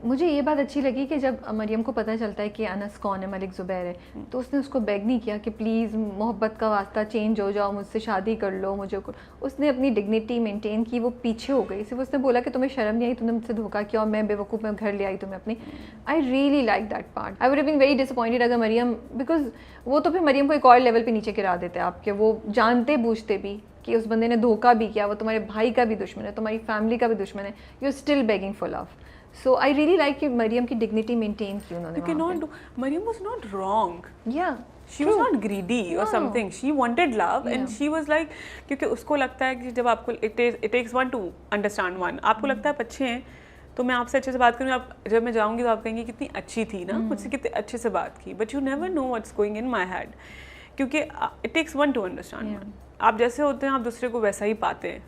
मुझे ये बात अच्छी लगी कि जब मरियम को पता चलता है कि अनस कौन है, मलिक ज़ुबैर है, तो उसने उसको बेग नहीं किया कि प्लीज़ मोहब्बत का वास्ता चेंज हो जाओ, मुझसे शादी कर लो मुझे। उसने अपनी डिग्निटी मेंटेन की, वो पीछे हो गई। सिर्फ उसने बोला कि तुम्हें शर्म नहीं आई, तुमने मुझसे धोखा किया और मैं बेवकूफ़ में घर ले आई तुम्हें अपनी। I really like that part. I would have been very disappointed अगर मरियम, बिकॉज वो तो फिर मरियम को एक और लेवल पे नीचे गिरा देते आपके, वो जानते बूझते भी कि उस बंदे ने धोखा भी किया, वो तुम्हारे भाई का भी दुश्मन है, तुम्हारी फैमिली का भी दुश्मन है, you are still begging for love. So I really like कि मरियम की dignity maintain की उन्होंने। You cannot do. Mariam was not wrong. Yeah. She was not greedy or something. She wanted love and she was like, क्योंकि उसको लगता है कि जब आपको it takes one to understand one. आपको लगता है आप अच्छे हैं तो मैं आपसे अच्छे से बात करूँगी, आप जब मैं जाऊँगी तो आप कहेंगे कितनी अच्छी थी ना, मुझसे कितने अच्छे से बात की. But you never know what's going in my head. क्योंकि it takes one to understand one. आप जैसे होते हैं आप दूसरे को वैसा ही पाते हैं,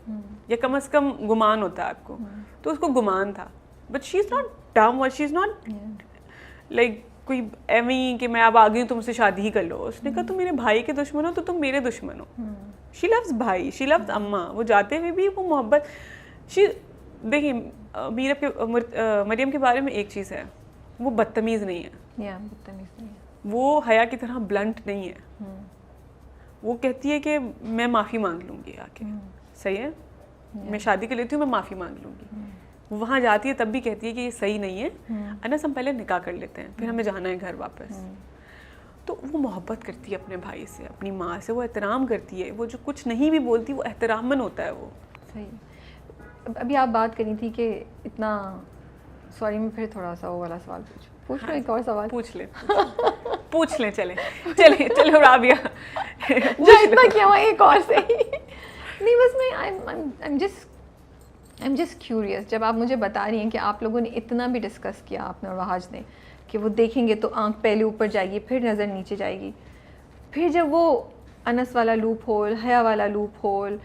या कम से कम गुमान होता है आपको, तो उसको गुमान था. But she's not dumb or she's not like कोई एवं कि मैं अब आ गई हूँ तुमसे शादी ही कर लो. उसने कहा तुम मेरे भाई के दुश्मन हो तो तुम मेरे दुश्मन हो. She loves भाई, she loves अम्मा. वो जाते हुए भी वो मोहब्बत. देखिए मरियम के बारे में एक चीज़ है, वो बदतमीज़ नहीं है. बदतमीज़ नहीं है. वो हया की तरह ब्लंट नहीं है. वो कहती है कि मैं माफ़ी मांग लूँगी आके. सही है, मैं शादी कर लेती हूँ, मैं माफ़ी मांग लूँगी. वहाँ जाती है तब भी कहती है कि ये सही नहीं है, अनस हम पहले निकाह कर लेते हैं, फिर हमें जाना है घर वापस. तो वो मोहब्बत करती है अपने भाई से, अपनी माँ से, वो एहतराम करती है. वो जो कुछ नहीं भी बोलती वो एहतरामन होता है वो. सही. अभी आप बात करी थी कि इतना, सॉरी मैं फिर थोड़ा सा वो वाला सवाल पूछ लो. एक और सवाल पूछ लें. चले राबिया. इतना क्या हुआ, एक और से नहीं बस मैं आई एम जस्ट क्यूरियस. जब आप मुझे बता रही हैं कि आप लोगों ने इतना भी डिस्कस किया, आपने और वहाज ने, कि वो देखेंगे तो आंख पहले ऊपर जाएगी फिर नज़र नीचे जाएगी, फिर जब वो अनस वाला लूप होल, हया वाला लूप होल,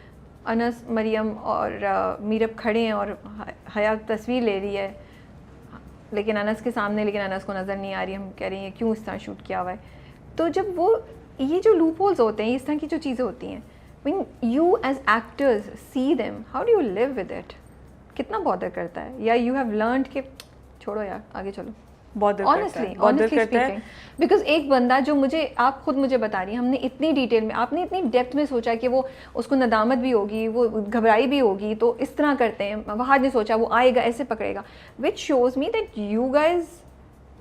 अनस मरियम और मीरब खड़े हैं और हया तस्वीर ले रही है लेकिन अनस के सामने, लेकिन अनस को नज़र नहीं आ रही, हम कह रही हैं क्यों इस तरह शूट किया हुआ है. तो जब वो ये जो लूप होल्स होते हैं, इस तरह की जो चीज़ें होती हैं, when you as actors see them, how do you live with it? कितना बॉदर करता है, या you have learned कि छोड़ो यार आगे चलो? honestly speaking, because एक बंदा जो मुझे, आप खुद मुझे बता रही हैं, हमने इतनी डिटेल में, आपने इतनी डेप्थ में सोचा कि वो उसको नदामत भी होगी, वो घबराई भी होगी, तो इस तरह करते हैं. वहाँ ने सोचा वो आएगा ऐसे पकड़ेगा, which shows me that you guys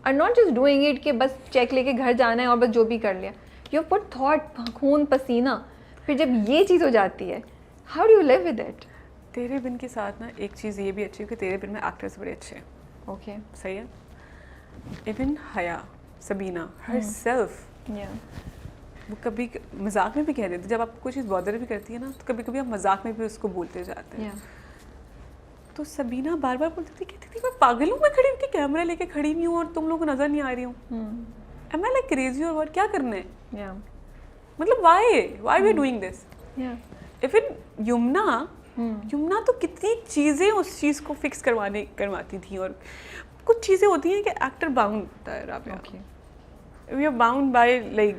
are not just doing it कि बस चेक लेके घर जाना है और बस जो भी कर लिया. You have put thought, खून पसीना. फिर जब ये चीज़ हो जाती है, how do you live with it? तेरे बिन के साथ ना एक चीज़ ये भी अच्छी है कि तेरे बिन में एक्टर्स बड़े अच्छे हैं. ओके, सही है. इवन हया, सबीना, herself, वो कभी मजाक में भी कह देती, जब आपको कोई चीज़ बॉदर भी करती है ना, तो कभी कभी आप मजाक में भी उसको बोलते जाते हैं. तो सबीना बार बार बोलती थी मैं पागल हूँ, मैं खड़ी होकर कैमरा लेके खड़ी हुई हूँ और तुम लोग को नज़र नहीं आ रही हूँ. Am I like crazy or what? क्या करना है? मतलब why we are doing this? Even Yamuna तो कितनी चीज़ें उस चीज़ को फिक्स करवाती थी. और कुछ चीज़ें होती हैं कि एक्टर बाउंड होता है. Rabia, we are bound by like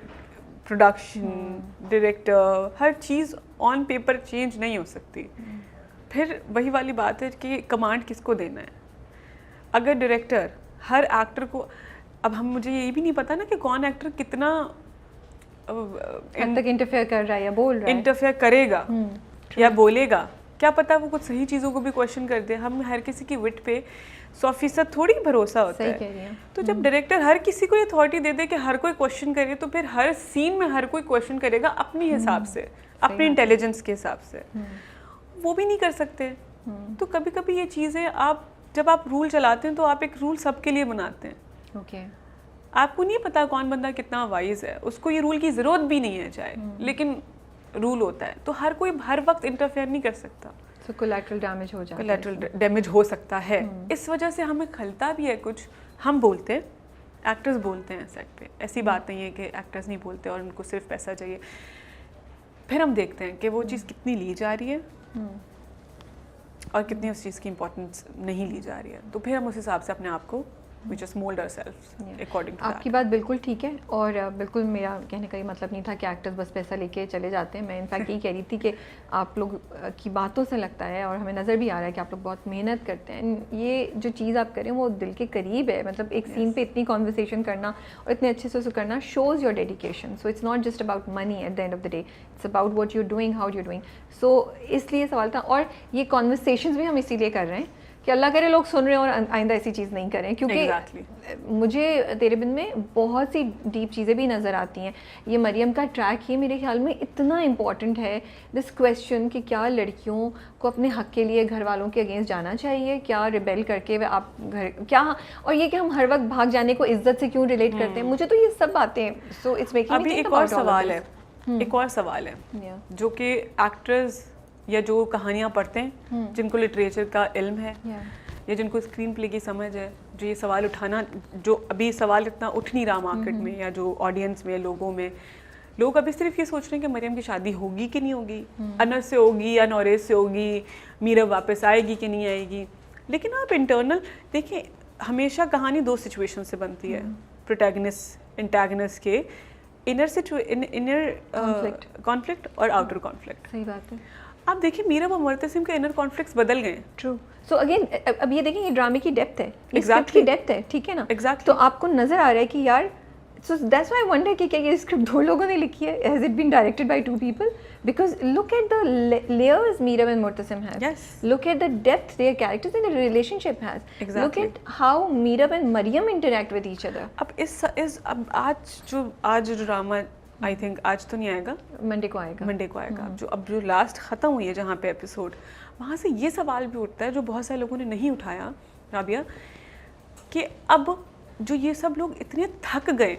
production, director, हर चीज़ ऑन पेपर चेंज नहीं हो सकती. फिर वही वाली बात है कि कमांड किसको देना है. अगर डायरेक्टर हर एक्टर को, अब मुझे ये भी नहीं पता ना कि कौन एक्टर कितना तक इंटरफेयर कर रहा है या बोल रहा है, इंटरफेयर करेगा या बोलेगा, क्या पता वो कुछ सही चीज़ों को भी क्वेश्चन कर दे. हम हर किसी की विट पे 100% थोड़ी भरोसा होता है. तो जब डायरेक्टर हर किसी को ये अथॉरिटी दे दे कि हर कोई क्वेश्चन करे, तो फिर हर सीन में हर कोई क्वेश्चन करेगा अपने हिसाब से, अपने इंटेलिजेंस के हिसाब से. वो भी नहीं कर सकते. तो कभी कभी ये चीज़ें जब आप रूल चलाते हैं तो आप एक रूल सबके लिए बनाते हैं. आपको नहीं पता कौन बंदा कितना वाइज है, उसको ये रूल की ज़रूरत भी नहीं है चाहे, लेकिन रूल होता है. तो हर कोई हर वक्त इंटरफेयर नहीं कर सकता. तो कोलैटरल डैमेज हो जाता है. कोलैटरल डैमेज हो सकता है. इस वजह से हमें खलता भी है कुछ. हम बोलते हैं, एक्टर्स बोलते हैं सेट पे, ऐसी बात नहीं है कि एक्टर्स नहीं बोलते और उनको सिर्फ पैसा चाहिए. फिर हम देखते हैं कि वो चीज़ कितनी ली जा रही है और कितनी उस चीज़ की इम्पोर्टेंस नहीं ली जा रही है. तो फिर हम उस हिसाब से अपने आप को we just mold ourselves according to आपकी that. बात बिल्कुल ठीक है और बिल्कुल मेरा कहने का ये मतलब नहीं था कि एक्टर्स बस पैसा लेके चले जाते हैं. मैं इनफैक्ट यही कह रही थी कि आप लोग की बातों से लगता है और हमें नज़र भी आ रहा है कि आप लोग बहुत मेहनत करते हैं. ये जो चीज़ आप करें वो दिल के करीब है. मतलब एक सीन पे इतनी कॉन्वर्सेशन करना और इतने अच्छे से उसे करना shows your dedication. So it's not just about money at the end of the day, it's about what you doing, how you doing. So इसलिए सवाल था. और ये कॉन्वर्सेशंस भी हम इसीलिए कर रहे हैं कि अल्लाह करे लोग सुन रहे हैं और आइंदा ऐसी चीज़ नहीं करें. क्योंकि मुझे तेरे बिन में बहुत सी डीप चीज़ें भी नज़र आती हैं. ये मरियम का ट्रैक, ये मेरे ख्याल में इतना इम्पॉर्टेंट है. दिस क्वेश्चन कि क्या लड़कियों को अपने हक़ के लिए घर वालों के अगेंस्ट जाना चाहिए, क्या रिबेल करके आप घर क्या, और ये कि हम हर वक्त भाग जाने को इज्जत से क्यों रिलेट करते हैं. मुझे तो ये सब बातें. सो इट्स मेकिंग अभी एक और सवाल है, एक और सवाल है जो कि एक्टर्स या जो कहानियाँ पढ़ते हैं, जिनको लिटरेचर का इल्म है या जिनको स्क्रीन प्ले की समझ है, जो ये सवाल उठाना, जो अभी सवाल इतना उठ नहीं रहा मार्केट में या जो ऑडियंस में, लोगों में, लोग अभी सिर्फ ये सोच रहे हैं कि मरियम की शादी होगी कि नहीं होगी, अनस से होगी या नौरेज से होगी, मीरब वापस आएगी कि नहीं आएगी. लेकिन आप इंटरनल देखिए, हमेशा कहानी दो सिचुएशन से बनती है, प्रोटैगनिस्ट एंटागनिस्ट के इनर कॉन्फ्लिक्ट और आउटर कॉन्फ्लिक्ट. सही बात है. आप देखिए मीरब और मुर्तसिम के इनर कॉन्फ्लिक्ट्स बदल गए. ट्रू. सो अगेन अब ये देखिए, ये ड्रामे की डेप्थ है, Exactly. की डेप्थ है, ठीक है ना. Exactly. तो आपको नजर आ रहा है कि यार, so that's why I wonder कि क्या ये स्क्रिप्ट दो लोगों ने लिखी है. Has it been directed by two people? Because look at the layers Meerab and Murtasim have. Yes. Look at the depth their characters in the relationship has. Exactly. Look at how Meerab and Maryam interact with each other. अब आज जो drama, I think आज तो नहीं आएगा, Monday को आएगा. अब जो लास्ट ख़त्म हुई है जहाँ पे एपिसोड, वहाँ से ये सवाल भी उठता है जो बहुत सारे लोगों ने नहीं उठाया, राबिया, कि अब जो ये सब लोग इतने थक गए,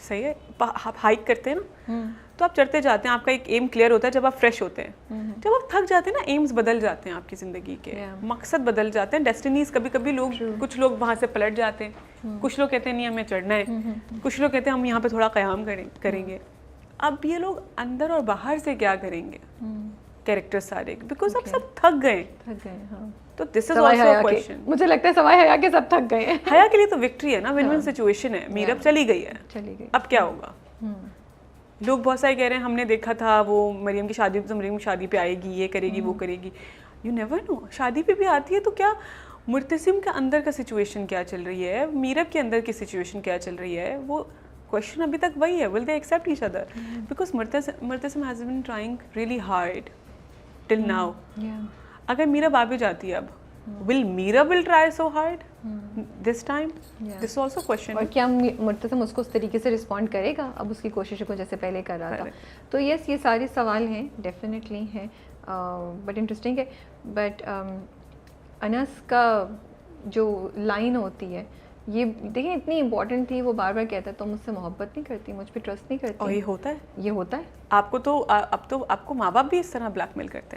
सही है, आप हाइक करते हैं ना, तो आप चढ़ते जाते हैं, आपका एक एम क्लियर होता है जब आप फ्रेश होते हैं. जब आप थक जाते हैं ना, एम्स बदल जाते हैं आपकी ज़िंदगी के, मकसद बदल जाते हैं, डेस्टिनीज. कभी कभी लोग, कुछ लोग वहाँ से पलट जाते हैं, कुछ लोग कहते हैं नहीं हमें चढ़ना है, कुछ लोग कहते हैं हम यहाँ पे थोड़ा क़याम करेंगे. अब ये लोग अंदर और बाहर से क्या करेंगे, कैरेक्टर सारे, बिकॉज अब सब थक गए. हाँ. तो दिस इज ऑल्सो क्वेश्चन. मुझे लगता है सवाई हया के सब थक गए हैं. हया के लिए तो विक्ट्री है ना, विन विन सिचुएशन है. मीरब चली गई. अब क्या होगा? लोग बहुत सारे कह रहे हैं हमने देखा था वो मरियम की शादी, तो मरियम की शादी पे आएगी, ये करेगी, वो करेगी. यू नेवर नो, शादी पे भी आती है तो क्या मुर्तसिम के अंदर का सिचुएशन क्या चल रही है, मीरब के अंदर की सिचुएशन क्या चल रही है, वो क्वेश्चन अभी तक वही है. Will they accept each other? Because Murtasim has been trying really hard till now. अगर मीरब आ भी जाती है अब, will Meerab will try so hard this time? This is also question. और क्या मुर्तसिम उसको उस तरीके से रिस्पॉन्ड करेगा अब उसकी कोशिशों को जैसे पहले कर रहा था? तो यस, ये सारे सवाल हैं, डेफिनेटली हैं, बट इंटरेस्टिंग है. बट अनस का जो लाइन होती है, ये देखिए इतनी इंपॉर्टेंट थी. वो बार बार कहता है तुम मुझसे मोहब्बत नहीं करती, मुझ पर ट्रस्ट नहीं करती. और ये होता है. ये होता है. आपको तो अब तो आपको माँ बाप भी इस तरह ब्लैकमेल करते हैं.